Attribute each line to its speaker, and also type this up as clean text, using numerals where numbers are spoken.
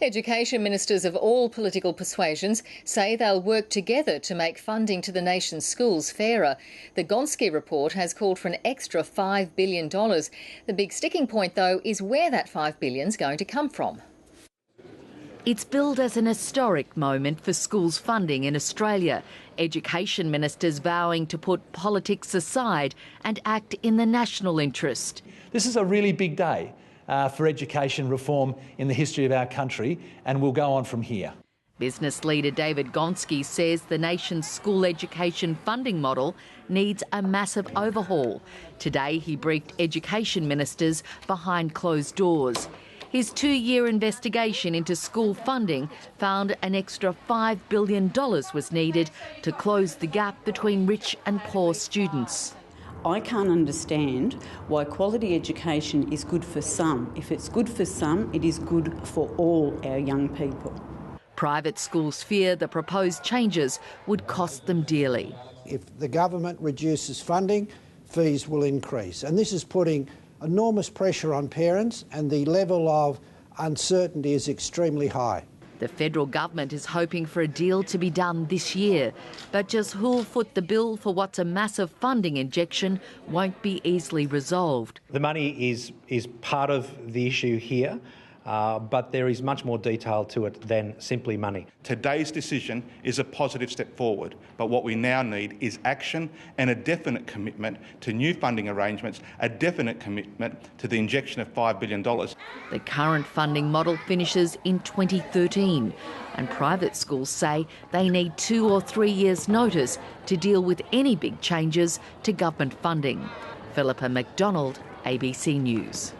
Speaker 1: Education ministers of all political persuasions say they'll work together to make funding to the nation's schools fairer. The Gonski report has called for an extra $5 billion. The big sticking point, though, is where that $5 billion is going to come from.
Speaker 2: It's billed as an historic moment for schools funding in Australia. Education ministers vowing to put politics aside and act in the national interest.
Speaker 3: This is a really big day for education reform in the history of our country, and we'll go on from here.
Speaker 2: Business leader David Gonski says the nation's school education funding model needs a massive overhaul. Today he briefed education ministers behind closed doors. His 2-year investigation into school funding found an extra $5 billion was needed to close the gap between rich and poor students.
Speaker 4: I can't understand why quality education is good for some. If it's good for some, it is good for all our young people.
Speaker 2: Private schools fear the proposed changes would cost them dearly.
Speaker 5: If the government reduces funding, fees will increase. And this is putting enormous pressure on parents, and the level of uncertainty is extremely high.
Speaker 2: The federal government is hoping for a deal to be done this year, but just who'll foot the bill for what's a massive funding injection won't be easily resolved.
Speaker 6: The money is part of the issue here, but there is much more detail to it than simply money.
Speaker 7: Today's decision is a positive step forward, but what we now need is action and a definite commitment to new funding arrangements, a definite commitment to the injection of $5 billion.
Speaker 2: The current funding model finishes in 2013, and private schools say they need 2 or 3 years' notice to deal with any big changes to government funding. Philippa McDonald, ABC News.